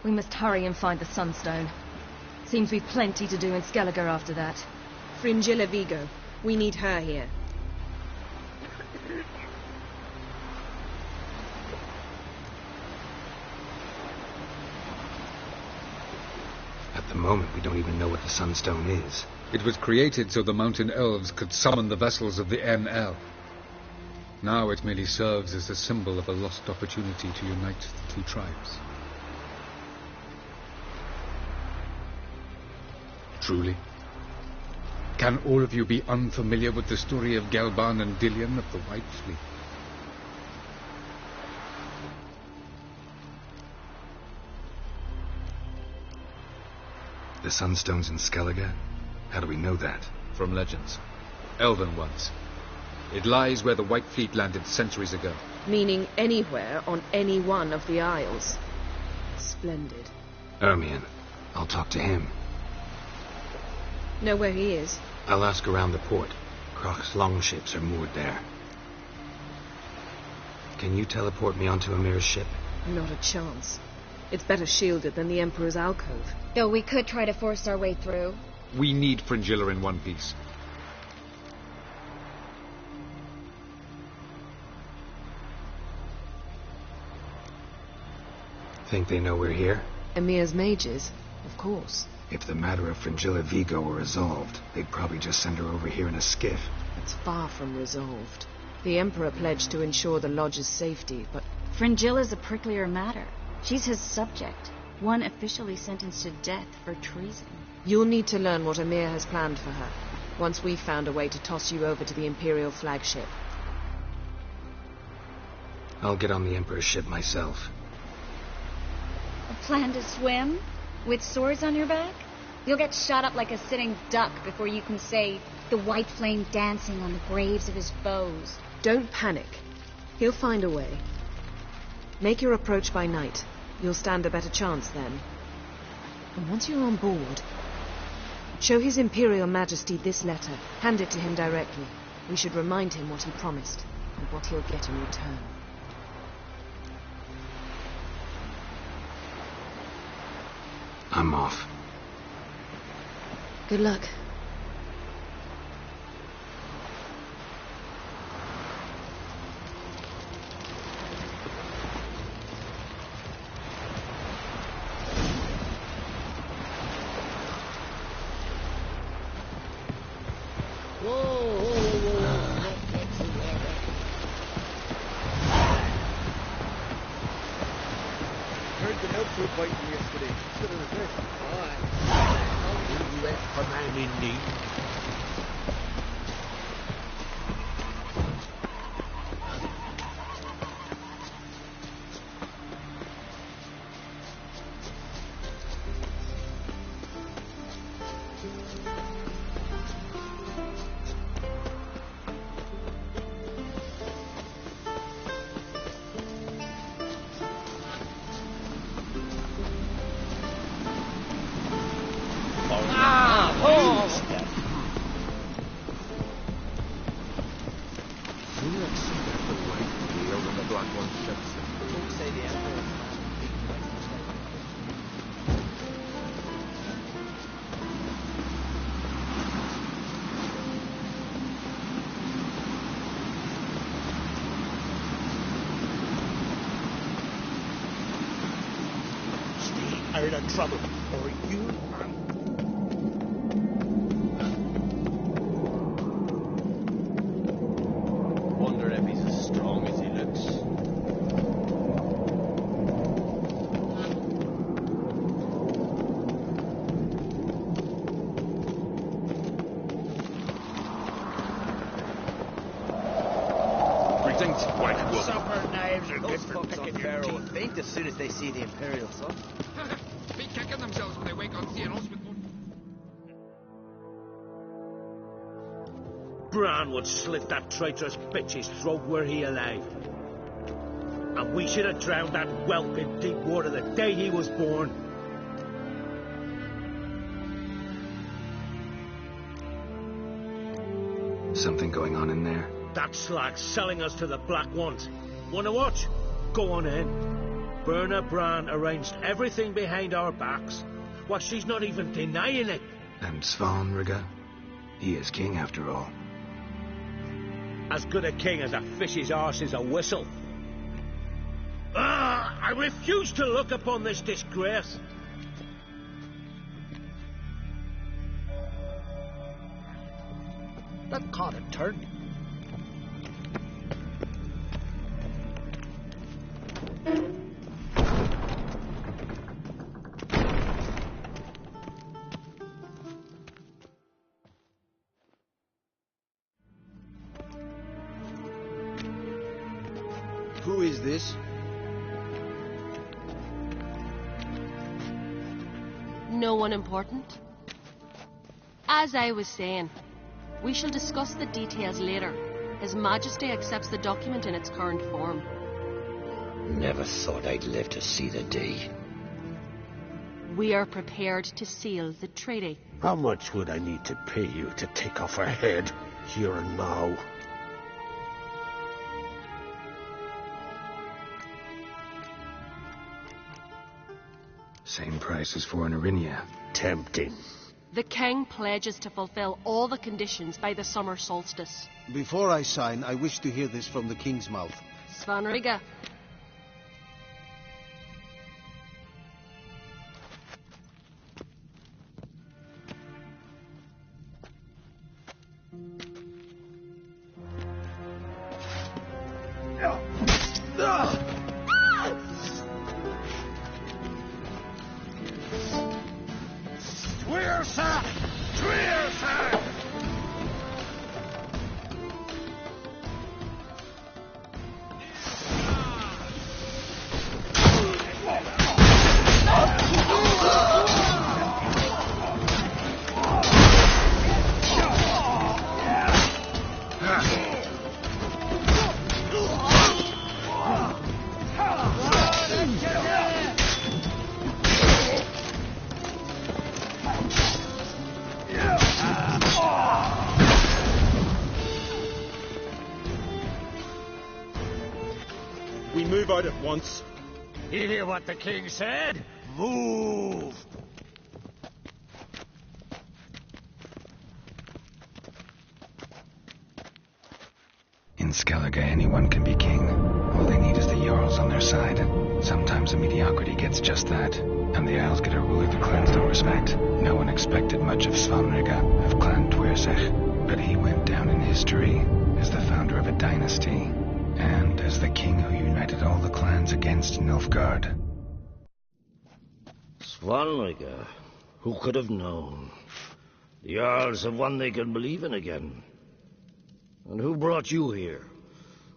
We must hurry and find the Sunstone. Seems we've plenty to do in Skellige after that. Fringilla Vigo. We need her here. At the moment, we don't even know what the Sunstone is. It was created so the mountain elves could summon the vessels of the ML. Now it merely serves as a symbol of a lost opportunity to unite the two tribes. Truly? Can all of you be unfamiliar with the story of Gelban and Dillion of the White Fleet? The Sunstone's in Skellige? How do we know that? From legends. Elven ones. It lies where the White Fleet landed centuries ago. Meaning anywhere on any one of the Isles. Splendid. Ermion. I'll talk to him. Know where he is? I'll ask around the port. Croc's longships are moored there. Can you teleport me onto Amir's ship? Not a chance. It's better shielded than the Emperor's alcove. Though we could try to force our way through. We need Fringilla in one piece. Think they know we're here? Emir's mages, of course. If the matter of Fringilla Vigo were resolved, they'd probably just send her over here in a skiff. It's far from resolved. The Emperor pledged to ensure the Lodge's safety, but... Fringilla's a pricklier matter. She's his subject, one officially sentenced to death for treason. You'll need to learn what Emir has planned for her, once we've found a way to toss you over to the Imperial flagship. I'll get on the Emperor's ship myself. A plan to swim? With swords on your back? You'll get shot up like a sitting duck before you can say the white flame dancing on the graves of his foes. Don't panic. He'll find a way. Make your approach by night. You'll stand a better chance then. And once you're on board, show His Imperial Majesty this letter. Hand it to him directly. We should remind him what he promised, and what he'll get in return. I'm off. Good luck. trouble for you and... Wonder if he's as strong as he looks. Supper knives are good for picking your teeth. Will faint as soon as they see the Imperial sun. Be kicking themselves when they wake on seeing us with... Bran would slit that traitorous bitch's throat were he alive. And we should have drowned that whelp in deep water the day he was born. Something going on in there? That slag's selling us to the Black Ones. Wanna watch? Go on in. Berna Bran arranged everything behind our backs. Well, she's not even denying it. And Svanrige? He is king after all. As good a king as a fish's arse is a whistle. I refuse to look upon this disgrace. That caught a turn. Who is this? No one important. As I was saying, we shall discuss the details later. His Majesty accepts the document in its current form. Never thought I'd live to see the day. We are prepared to seal the treaty. How much would I need to pay you to take off her head, here and now? Same price as for an Arinia. Tempting. The king pledges to fulfill all the conditions by the summer solstice. Before I sign, I wish to hear this from the king's mouth. Svanrige. We move out at once. You hear what the king said? Move! In Skellige, anyone can be king. All they need is the Jarls on their side. Sometimes a mediocrity gets just that, and the Isles get a ruler the clans don't respect. No one expected much of Svanrige, of Clan Tuersech, but he went down in history as the founder of a dynasty, and as the king who united all the clans against Nilfgaard. Svanrige, who could have known? The Jarls have one they can believe in again. And who brought you here?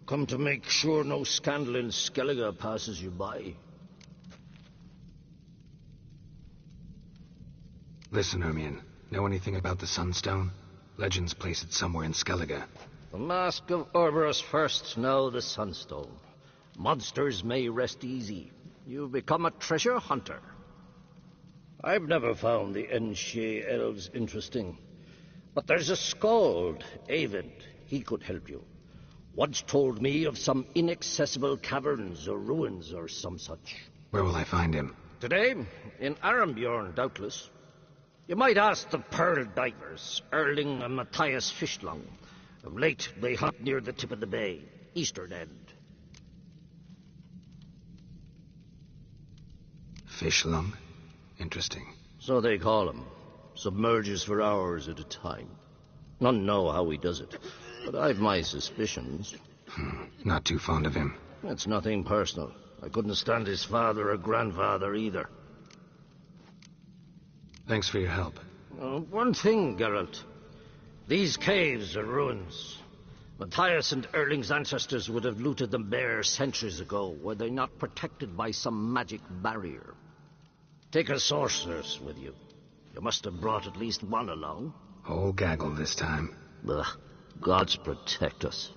Come to make sure no scandal in Skellige passes you by. Listen, Ermion. Know anything about the Sunstone? Legends place it somewhere in Skellige. The Mask of Orberus first, now the Sunstone. Monsters may rest easy. You've become a treasure hunter. I've never found the Enshe elves interesting. But there's a skald, Avid. He could help you. Once told me of some inaccessible caverns or ruins or some such. Where will I find him? Today, in Arambjorn, doubtless. You might ask the Pearl Divers, Erling and Matthias Fishlung. Of late, they hunt near the tip of the bay, eastern end. Fishlung? Interesting. So they call him. Submerges for hours at a time. None know how he does it, but I've my suspicions. Not too fond of him. It's nothing personal. I couldn't stand his father or grandfather either. Thanks for your help. One thing, Geralt. These caves are ruins. Matthias and Erling's ancestors would have looted them bare centuries ago, were they not protected by some magic barrier. Take a sorceress with you. You must have brought at least one along. Whole gaggle this time. Ugh, gods protect us.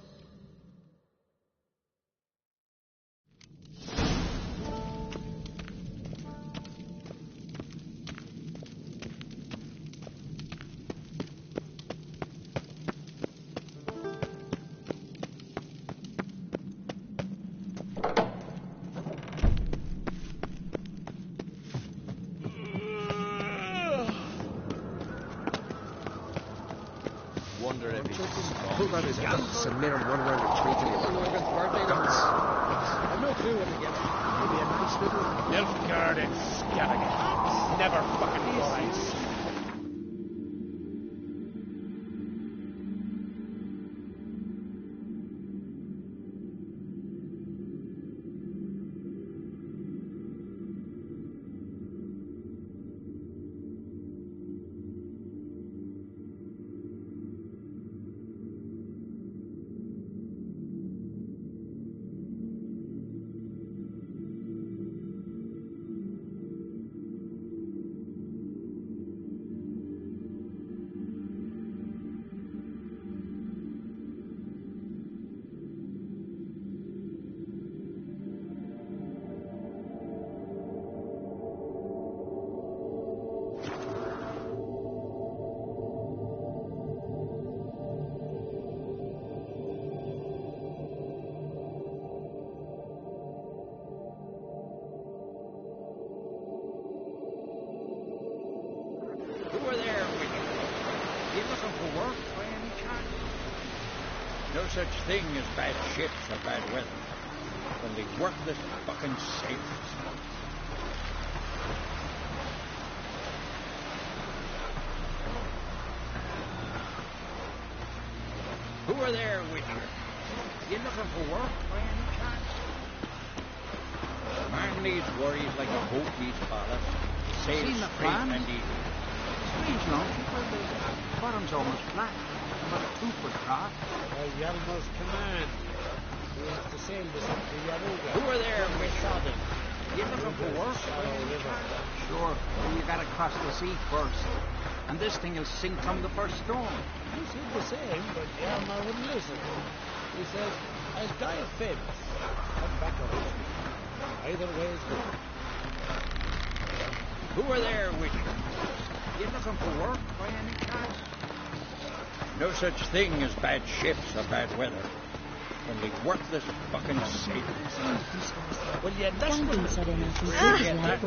Pull out his guns and made him run around the tree till he went over his birthday dance. I've no clue what to get. Maybe a nice little... Nilfgaard and Skellige. Never fucking twice. No such thing as bad ships or bad weather. Only worthless fucking sailors. Who are there with you? You looking for work by any chance? A man needs worries like a boat needs ballast. Sail straight and easy. Strange, no? The bottom's almost flat. But a two-foot craft. By Yalma's command. We have to sail this up to Yaruga. Who are there with you? You looking for work? Sure. Well, you gotta cross the sea first. And this thing will sink from the first storm. He said the same, but Yalma wouldn't listen. He said, I'll die of fibs. Come back to him. Either way is good. Who are there with you? You looking for work by any chance? No such thing as bad ships or bad weather. Only worthless fucking sailors. Will you listen? También seremos sus hijos, la